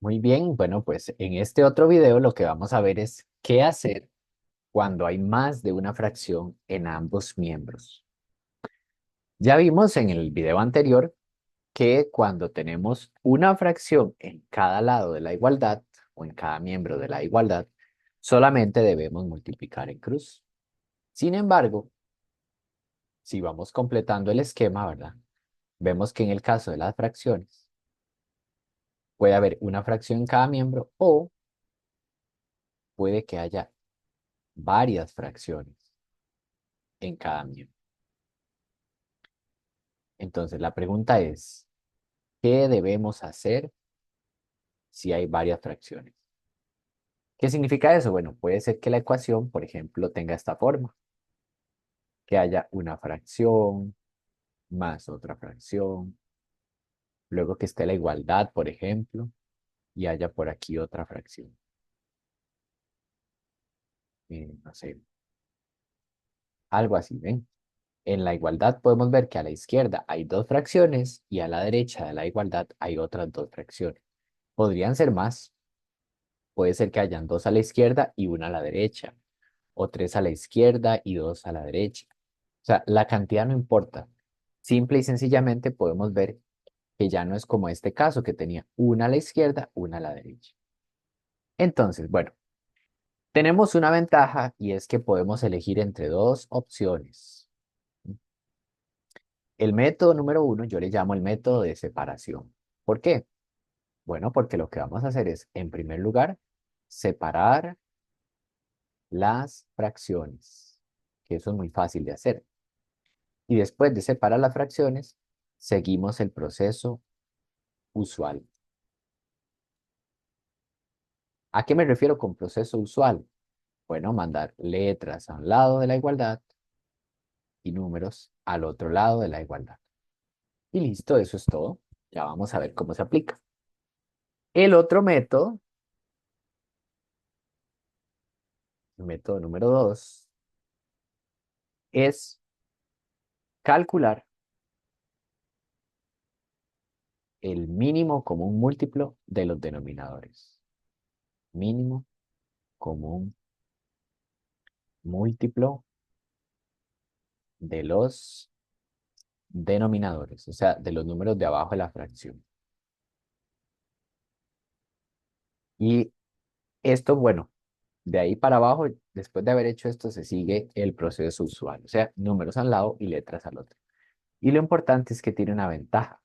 Muy bien, bueno, pues en este otro video lo que vamos a ver es qué hacer cuando hay más de una fracción en ambos miembros. Ya vimos en el video anterior que cuando tenemos una fracción en cada lado de la igualdad o en cada miembro de la igualdad, solamente debemos multiplicar en cruz. Sin embargo, si vamos completando el esquema, ¿verdad? Vemos que en el caso de las fracciones puede haber una fracción en cada miembro o puede que haya varias fracciones en cada miembro. Entonces, la pregunta es, ¿qué debemos hacer si hay varias fracciones? ¿Qué significa eso? Bueno, puede ser que la ecuación, por ejemplo, tenga esta forma, que haya una fracción más otra fracción, luego que esté la igualdad, por ejemplo, y haya por aquí otra fracción. No sé, algo así, ¿ven? En la igualdad podemos ver que a la izquierda hay dos fracciones y a la derecha de la igualdad hay otras dos fracciones. Podrían ser más. Puede ser que hayan dos a la izquierda y una a la derecha, o tres a la izquierda y dos a la derecha. O sea, la cantidad no importa. Simple y sencillamente podemos ver que ya no es como este caso, que tenía una a la izquierda, una a la derecha. Entonces, bueno, tenemos una ventaja y es que podemos elegir entre dos opciones. El método número uno yo le llamo el método de separación. ¿Por qué? Bueno, porque lo que vamos a hacer es, en primer lugar, separar las fracciones, que eso es muy fácil de hacer. Y después de separar las fracciones, seguimos el proceso usual. ¿A qué me refiero con proceso usual? Bueno, mandar letras a un lado de la igualdad y números al otro lado de la igualdad. Y listo, eso es todo. Ya vamos a ver cómo se aplica. El otro método, el método número 2, es calcular el mínimo común múltiplo de los denominadores. Mínimo común múltiplo de los denominadores, o sea, de los números de abajo de la fracción. Y esto, bueno, de ahí para abajo, después de haber hecho esto, se sigue el proceso usual, o sea, números al lado y letras al otro. Y lo importante es que tiene una ventaja.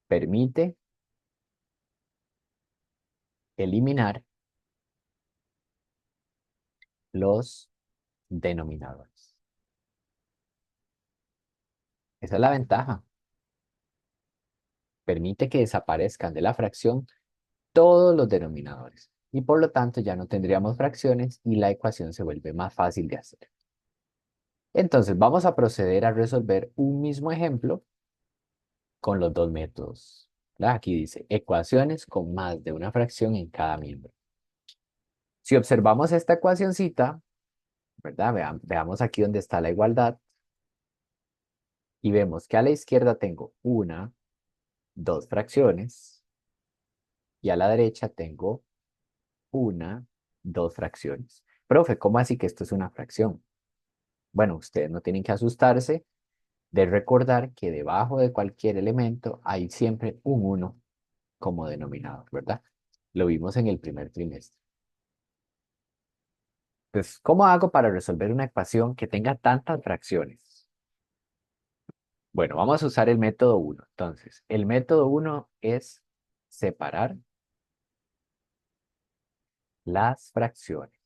Permite eliminar los denominadores. Esa es la ventaja. Permite que desaparezcan de la fracción todos los denominadores. Y por lo tanto ya no tendríamos fracciones y la ecuación se vuelve más fácil de hacer. Entonces vamos a proceder a resolver un mismo ejemplo con los dos métodos. ¿Verdad? Aquí dice ecuaciones con más de una fracción en cada miembro. Si observamos esta ecuacioncita, ¿verdad? Veamos aquí donde está la igualdad y vemos que a la izquierda tengo una, dos fracciones y a la derecha tengo una, dos fracciones. Profe, ¿cómo así que esto es una fracción? Bueno, ustedes no tienen que asustarse de recordar que debajo de cualquier elemento hay siempre un uno como denominador, ¿verdad? Lo vimos en el primer trimestre. Pues, ¿cómo hago para resolver una ecuación que tenga tantas fracciones? Bueno, vamos a usar el método uno. Entonces, el método uno es separar las fracciones.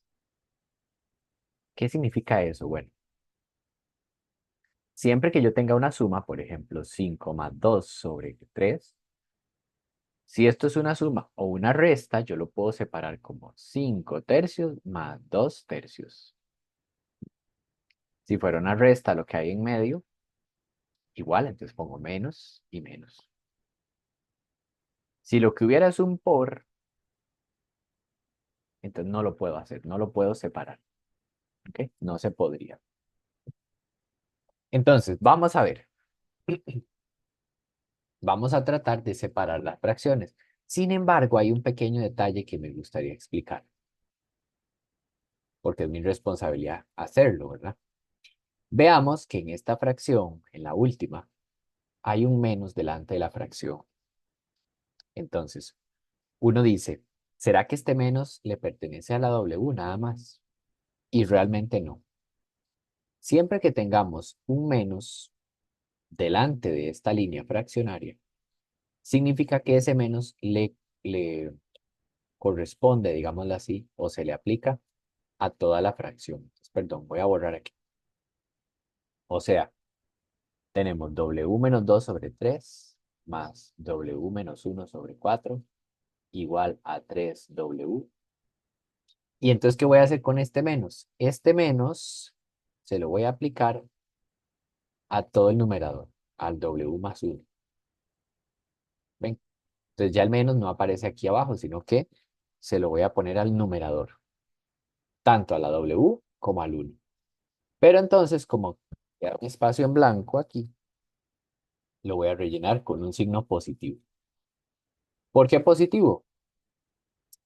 ¿Qué significa eso? Bueno, siempre que yo tenga una suma, por ejemplo, 5 más 2 sobre 3, si esto es una suma o una resta, yo lo puedo separar como 5 tercios más 2 tercios. Si fuera una resta, lo que hay en medio, igual, entonces pongo menos y menos. Si lo que hubiera es un por, entonces no lo puedo hacer, no lo puedo separar. ¿Ok? No se podría. Entonces, vamos a ver. Vamos a tratar de separar las fracciones. Sin embargo, hay un pequeño detalle que me gustaría explicar, porque es mi responsabilidad hacerlo, ¿verdad? Veamos que en esta fracción, en la última, hay un menos delante de la fracción. Entonces, uno dice, ¿será que este menos le pertenece a la W nada más? Y realmente no. Siempre que tengamos un menos delante de esta línea fraccionaria, significa que ese menos le corresponde, digámoslo así, o se le aplica a toda la fracción. Entonces, perdón, voy a borrar aquí. O sea, tenemos W menos 2 sobre 3 más W menos 1 sobre 4 igual a 3W. Y entonces, ¿qué voy a hacer con este menos? Este menos se lo voy a aplicar a todo el numerador, al W más 1. ¿Ven? Entonces ya el menos no aparece aquí abajo, sino que se lo voy a poner al numerador, tanto a la W como al 1. Pero entonces, como queda un espacio en blanco aquí, lo voy a rellenar con un signo positivo. ¿Por qué positivo?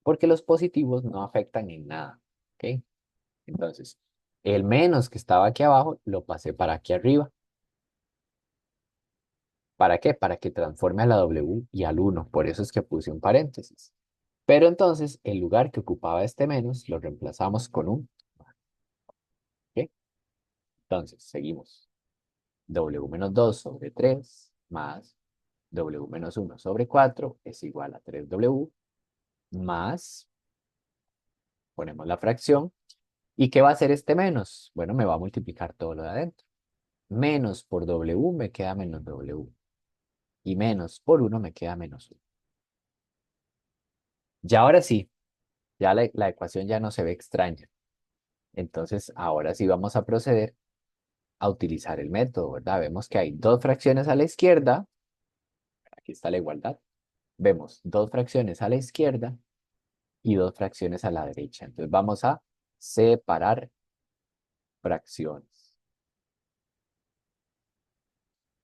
Porque los positivos no afectan en nada. ¿Ok? Entonces, el menos que estaba aquí abajo lo pasé para aquí arriba. ¿Para qué? Para que transforme a la W y al 1. Por eso es que puse un paréntesis. Pero entonces, el lugar que ocupaba este menos lo reemplazamos con un. ¿Ok? Entonces, seguimos. W menos 2 sobre 3 más W menos 1 sobre 4 es igual a 3W más, ponemos la fracción. ¿Y qué va a hacer este menos? Bueno, me va a multiplicar todo lo de adentro. Menos por W me queda menos W. Y menos por 1 me queda menos 1. Ya ahora sí, ya la ecuación ya no se ve extraña. Entonces, ahora sí vamos a proceder a utilizar el método, ¿verdad? Vemos que hay dos fracciones a la izquierda. Aquí está la igualdad. Vemos dos fracciones a la izquierda y dos fracciones a la derecha. Entonces vamos a separar fracciones.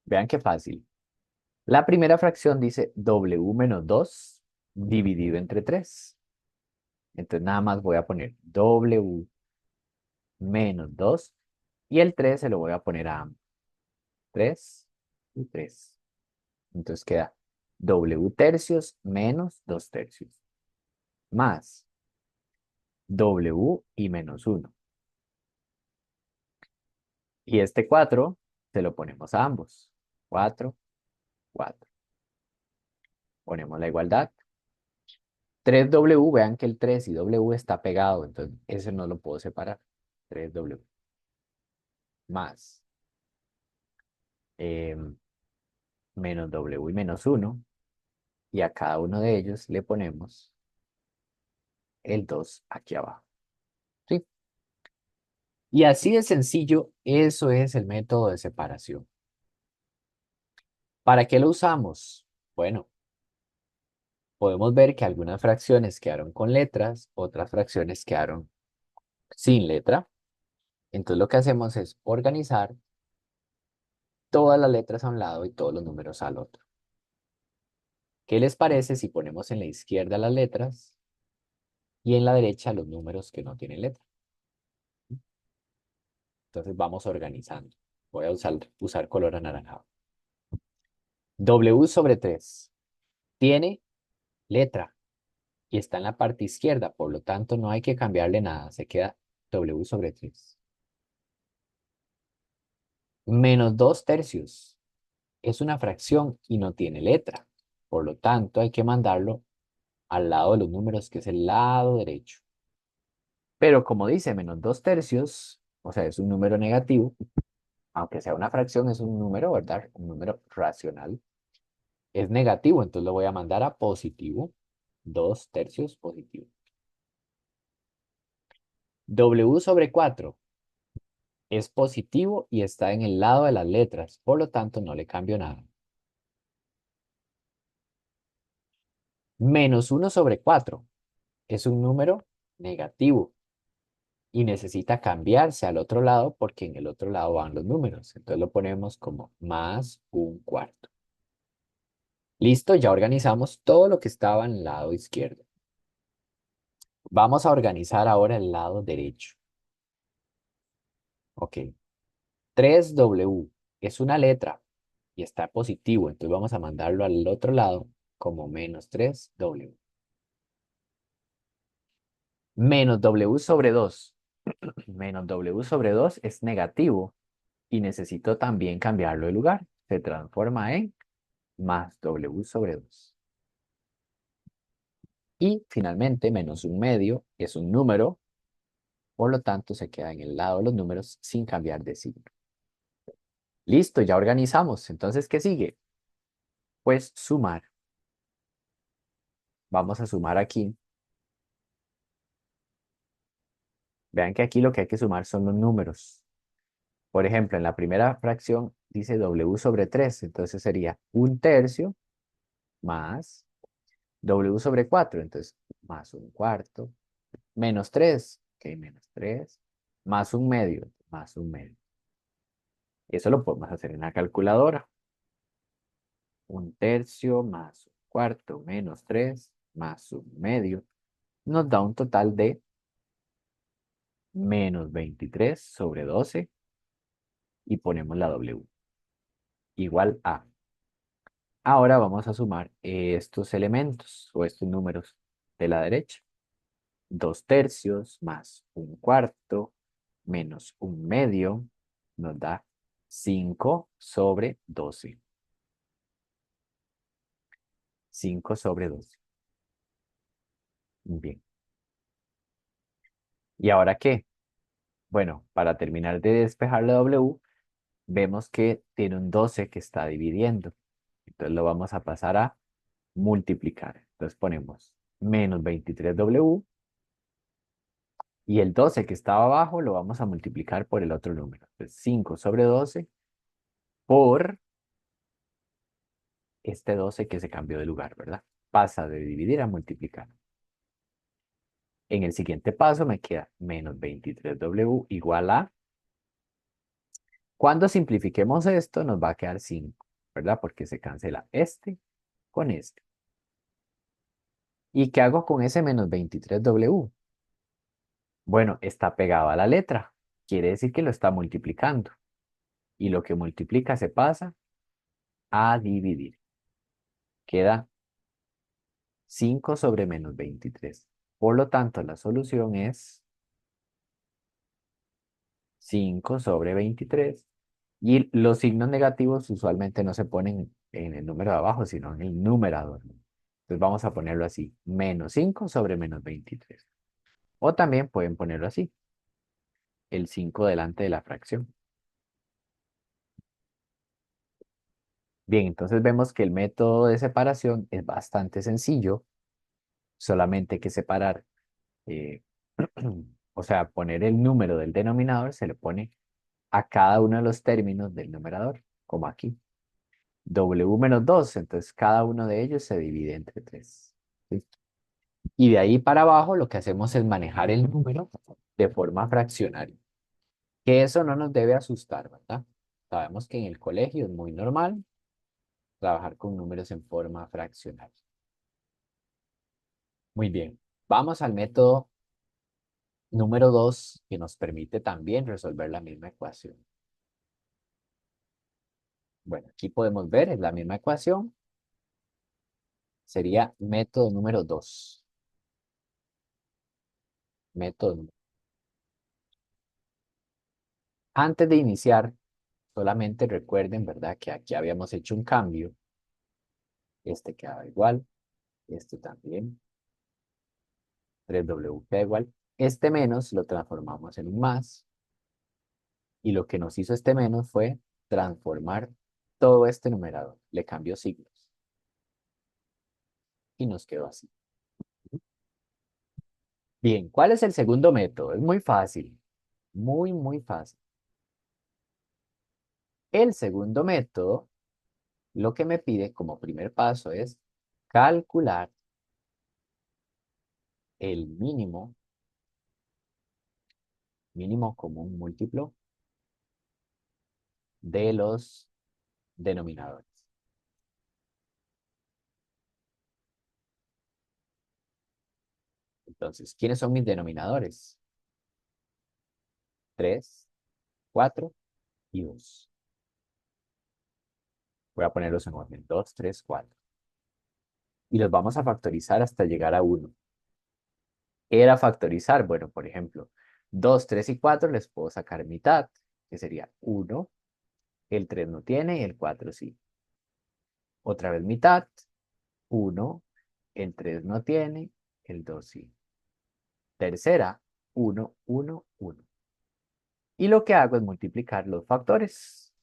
Vean qué fácil. La primera fracción dice W menos 2 dividido entre 3. Entonces nada más voy a poner W menos 2 y el 3 se lo voy a poner a 3 y 3. Entonces queda W tercios menos 2 tercios más W y menos 1. Y este 4 se lo ponemos a ambos. 4, 4. Ponemos la igualdad. 3W, vean que el 3 y W está pegado, entonces ese no lo puedo separar. 3W más menos W y menos 1. Y a cada uno de ellos le ponemos el 2 aquí abajo. ¿Sí? Y así de sencillo, eso es el método de separación. ¿Para qué lo usamos? Bueno, podemos ver que algunas fracciones quedaron con letras, otras fracciones quedaron sin letra. Entonces lo que hacemos es organizar todas las letras a un lado y todos los números al otro. ¿Qué les parece si ponemos en la izquierda las letras y en la derecha los números que no tienen letra? Entonces vamos organizando. Voy a usar color anaranjado. W sobre 3 tiene letra y está en la parte izquierda, por lo tanto no hay que cambiarle nada, se queda W sobre 3. Menos 2 tercios es una fracción y no tiene letra, por lo tanto hay que mandarlo al lado de los números, que es el lado derecho. Pero como dice menos 2 tercios, o sea, es un número negativo, aunque sea una fracción, es un número, ¿verdad? Un número racional. Es negativo, entonces lo voy a mandar a positivo. 2 tercios positivo. W sobre 4 es positivo y está en el lado de las letras, por lo tanto no le cambio nada. Menos 1 sobre 4 es un número negativo y necesita cambiarse al otro lado porque en el otro lado van los números. Entonces lo ponemos como más un cuarto. Listo, ya organizamos todo lo que estaba en el lado izquierdo. Vamos a organizar ahora el lado derecho. Ok. 3W es una letra y está positivo, entonces vamos a mandarlo al otro lado como menos 3W. Menos W sobre 2. Menos W sobre 2 es negativo y necesito también cambiarlo de lugar. Se transforma en más W sobre 2. Y finalmente, menos un medio es un número, por lo tanto se queda en el lado de los números sin cambiar de signo. Listo, ya organizamos. Entonces, ¿qué sigue? Pues sumar. Vamos a sumar aquí. Vean que aquí lo que hay que sumar son los números. Por ejemplo, en la primera fracción dice W sobre 3, entonces sería un tercio más W sobre 4, entonces más un cuarto, menos 3, ok, menos 3, más un medio, más un medio. Eso lo podemos hacer en la calculadora. Un tercio más un cuarto menos 3 más un medio nos da un total de menos 23 sobre 12 y ponemos la W igual a. Ahora vamos a sumar estos elementos o estos números de la derecha. 2 tercios más un cuarto menos un medio nos da 5 sobre 12. 5 sobre 12. Bien. ¿Y ahora qué? Bueno, para terminar de despejar la W, vemos que tiene un 12 que está dividiendo. Entonces lo vamos a pasar a multiplicar. Entonces ponemos menos 23W y el 12 que estaba abajo lo vamos a multiplicar por el otro número. Entonces 5 sobre 12 por este 12 que se cambió de lugar, ¿verdad? Pasa de dividir a multiplicar. En el siguiente paso me queda menos 23W igual a... Cuando simplifiquemos esto nos va a quedar 5, ¿verdad? Porque se cancela este con este. ¿Y qué hago con ese menos 23W? Bueno, está pegado a la letra. Quiere decir que lo está multiplicando. Y lo que multiplica se pasa a dividir. Queda 5 sobre menos 23. Por lo tanto, la solución es 5 sobre 23. Y los signos negativos usualmente no se ponen en el número de abajo, sino en el numerador. Entonces vamos a ponerlo así, menos 5 sobre menos 23. O también pueden ponerlo así, el 5 delante de la fracción. Bien, entonces vemos que el método de separación es bastante sencillo, solamente hay que separar, eh, o sea, poner el número del denominador, se le pone a cada uno de los términos del numerador, como aquí. W menos 2, entonces cada uno de ellos se divide entre 3. ¿Listo? Y de ahí para abajo lo que hacemos es manejar el número de forma fraccionaria. Que eso no nos debe asustar, ¿verdad? Sabemos que en el colegio es muy normal trabajar con números en forma fraccionaria. Muy bien, vamos al método número 2 que nos permite también resolver la misma ecuación. Bueno, aquí podemos ver, es la misma ecuación, sería método número 2. Método. Antes de iniciar, solamente recuerden, ¿verdad? Que aquí habíamos hecho un cambio. Este quedaba igual, este también. 3W queda igual. Este menos lo transformamos en un más. Y lo que nos hizo este menos fue transformar todo este numerador. Le cambió signos. Y nos quedó así. Bien, ¿cuál es el segundo método? Es muy fácil. Muy, muy fácil. El segundo método, lo que me pide como primer paso es calcular el mínimo común múltiplo de los denominadores. Entonces, ¿quiénes son mis denominadores? 3, 4 y 2. Voy a ponerlos en orden. 2, 3, 4. Y los vamos a factorizar hasta llegar a 1. Era factorizar, bueno, por ejemplo, 2, 3 y 4 les puedo sacar mitad, que sería 1, el 3 no tiene y el 4 sí. Otra vez mitad, 1, el 3 no tiene, el 2 sí. Tercera, 1, 1, 1. Y lo que hago es multiplicar los factores,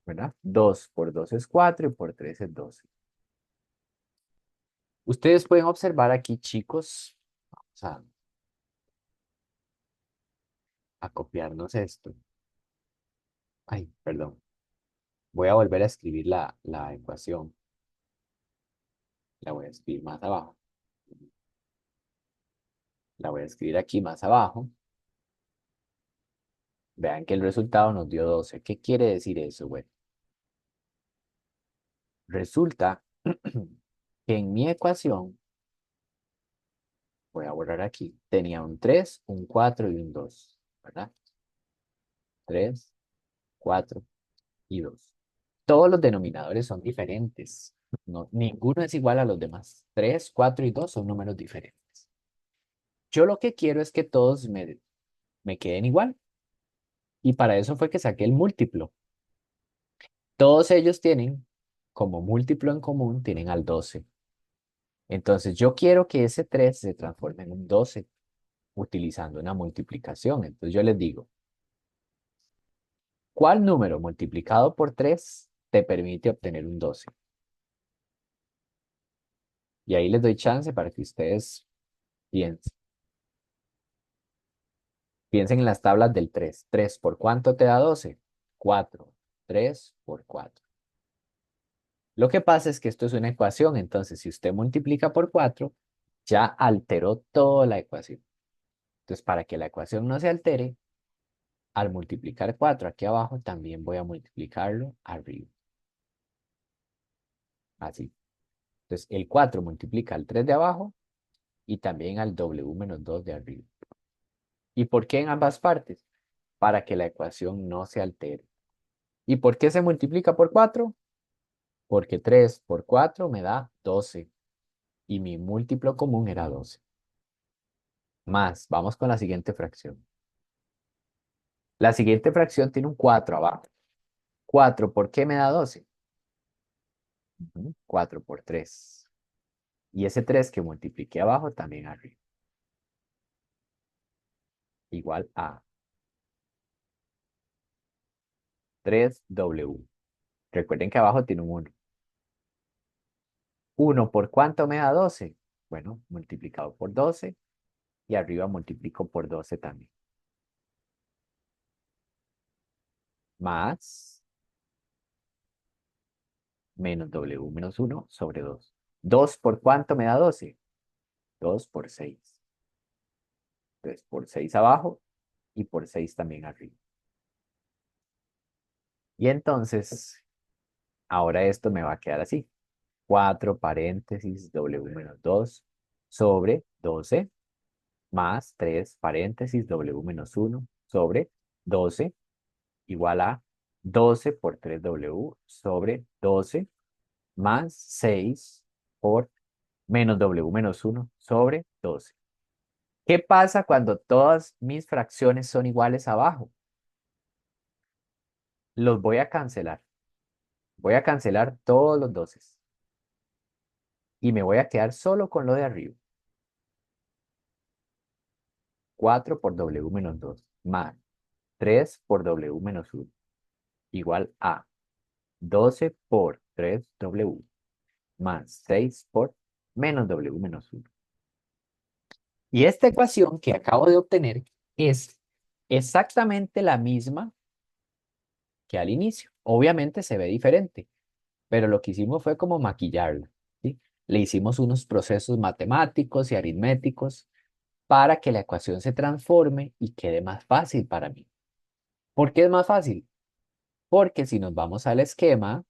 ¿verdad? 2 por 2 es 4 y por 3 es 12. Ustedes pueden observar aquí, chicos, vamos a copiarnos esto. Ay, perdón. Voy a volver a escribir la ecuación. La voy a escribir más abajo. La voy a escribir aquí más abajo. Vean que el resultado nos dio 12. ¿Qué quiere decir eso? Bueno, resulta que en mi ecuación, voy a borrar aquí, tenía un 3, un 4 y un 2, ¿verdad? 3, 4 y 2. Todos los denominadores son diferentes. No, ninguno es igual a los demás. 3, 4 y 2 son números diferentes. Yo lo que quiero es que todos me queden igual. Y para eso fue que saqué el múltiplo. Todos ellos tienen como múltiplo en común, tienen al 12. Entonces yo quiero que ese 3 se transforme en un 12 utilizando una multiplicación. Entonces yo les digo, ¿cuál número multiplicado por 3 te permite obtener un 12? Y ahí les doy chance para que ustedes piensen. Piensen en las tablas del 3. ¿3 por cuánto te da 12? 4. 3 por 4. Lo que pasa es que esto es una ecuación, entonces si usted multiplica por 4, ya alteró toda la ecuación. Entonces, para que la ecuación no se altere, al multiplicar 4 aquí abajo, también voy a multiplicarlo arriba. Así. Entonces, el 4 multiplica al 3 de abajo y también al W-2 de arriba. ¿Y por qué en ambas partes? Para que la ecuación no se altere. ¿Y por qué se multiplica por 4? Porque 3 por 4 me da 12 y mi múltiplo común era 12. Más, vamos con la siguiente fracción. La siguiente fracción tiene un 4 abajo. 4, ¿por qué me da 12? 4 por 3. Y ese 3 que multipliqué abajo también arriba. Igual a 3W. Recuerden que abajo tiene un 1. 1 por cuánto me da 12. Bueno, multiplicado por 12. Y arriba multiplico por 12 también. Más menos W-1 sobre 2. 2 por cuánto me da 12. 2 por 6. Entonces, por 6 abajo y por 6 también arriba. Y entonces, ahora esto me va a quedar así. 4 paréntesis W-2 sobre 12 más 3 paréntesis W-1 sobre 12 igual a 12 por 3W sobre 12 más 6 por menos W-1 sobre 12. ¿Qué pasa cuando todas mis fracciones son iguales abajo? Los voy a cancelar. Voy a cancelar todos los 12 y me voy a quedar solo con lo de arriba. 4 por W-2 más 3 por W-1 igual a 12 por 3W más 6 por menos W-1. Y esta ecuación que acabo de obtener es exactamente la misma que al inicio. Obviamente se ve diferente, pero lo que hicimos fue como maquillarla, ¿sí? Le hicimos unos procesos matemáticos y aritméticos para que la ecuación se transforme y quede más fácil para mí. ¿Por qué es más fácil? Porque si nos vamos al esquema,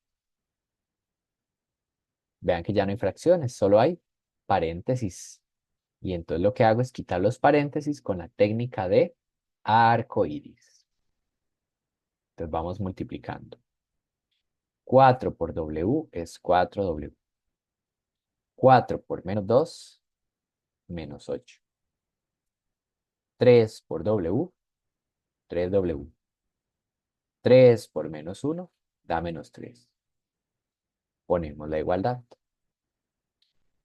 vean que ya no hay fracciones, solo hay paréntesis. Y entonces lo que hago es quitar los paréntesis con la técnica de arco iris. Entonces vamos multiplicando. 4 por W es 4W. 4 por menos 2, menos 8. 3 por W, 3W. 3 por menos 1 da menos 3. Ponemos la igualdad.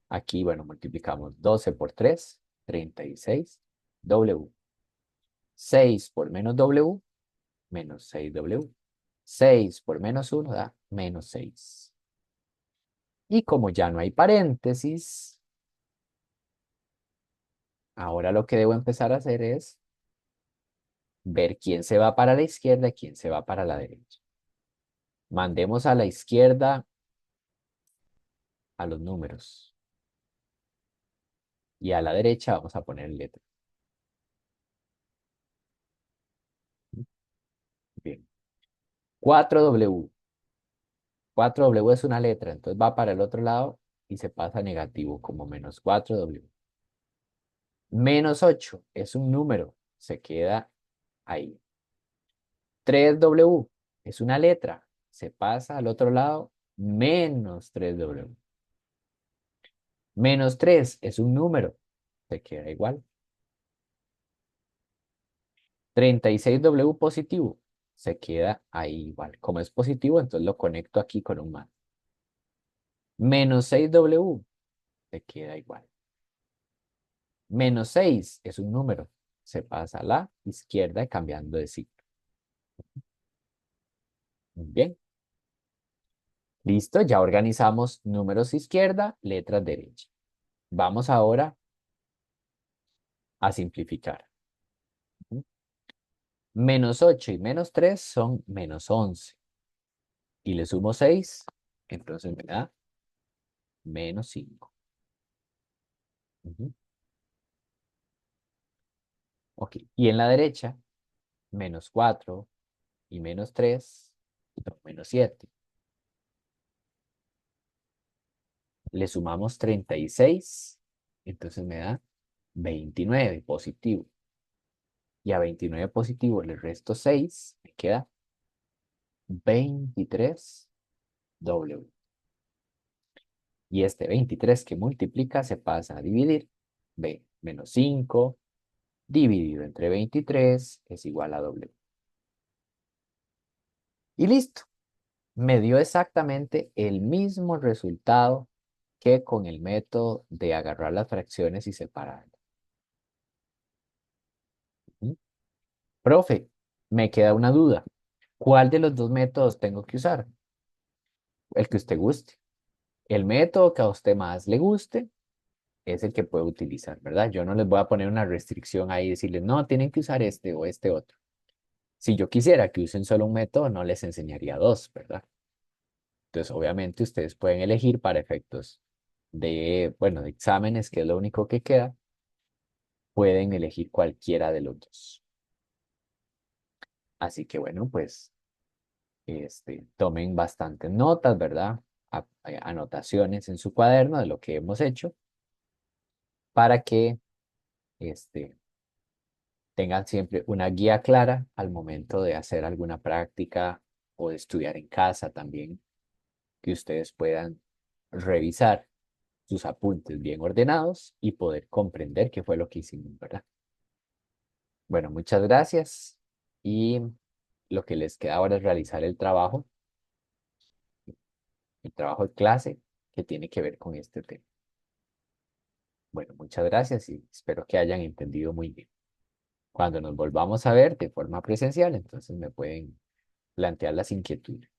Aquí, bueno, multiplicamos 12 por 3, 36. W. 6 por menos W, menos 6W. 6 por menos 1 da menos 6. Y como ya no hay paréntesis, ahora lo que debo empezar a hacer es ver quién se va para la izquierda y quién se va para la derecha. Mandemos a la izquierda a los números. Y a la derecha vamos a poner letras. Bien. 4W. 4W es una letra, entonces va para el otro lado y se pasa negativo como menos 4W. Menos 8 es un número, se queda ahí. 3W es una letra, se pasa al otro lado, menos 3W. Menos 3 es un número, se queda igual. 36W positivo, se queda ahí igual. Como es positivo, entonces lo conecto aquí con un más. Menos 6W, se queda igual. Menos 6 es un número, se pasa a la izquierda cambiando de signo. Muy bien. Listo, ya organizamos números izquierda, letras derecha. Vamos ahora a simplificar. Menos 8 y menos 3 son menos 11. Y le sumo 6, entonces me da menos 5. Ok, y en la derecha, menos 4 y menos 3 son menos 7. Le sumamos 36, entonces me da 29 positivo. Y a 29 positivo le resto 6, me queda 23W. Y este 23 que multiplica se pasa a dividir. B, menos 5 dividido entre 23 es igual a W. Y listo. Me dio exactamente el mismo resultado que con el método de agarrar las fracciones y separarlas. ¿Mm? Profe, me queda una duda. ¿Cuál de los dos métodos tengo que usar? El que usted guste. El método que a usted más le guste es el que puede utilizar, ¿verdad? Yo no les voy a poner una restricción ahí y decirles, no, tienen que usar este o este otro. Si yo quisiera que usen solo un método, no les enseñaría dos, ¿verdad? Entonces, obviamente, ustedes pueden elegir para efectos de, bueno, de exámenes, que es lo único que queda, pueden elegir cualquiera de los dos. Así que, bueno, pues, tomen bastantes notas, ¿verdad? Anotaciones en su cuaderno de lo que hemos hecho para que, este, tengan siempre una guía clara al momento de hacer alguna práctica o de estudiar en casa también, que ustedes puedan revisar sus apuntes bien ordenados y poder comprender qué fue lo que hicimos, ¿verdad? Bueno, muchas gracias y lo que les queda ahora es realizar el trabajo de clase que tiene que ver con este tema. Bueno, muchas gracias y espero que hayan entendido muy bien. Cuando nos volvamos a ver de forma presencial, entonces me pueden plantear las inquietudes.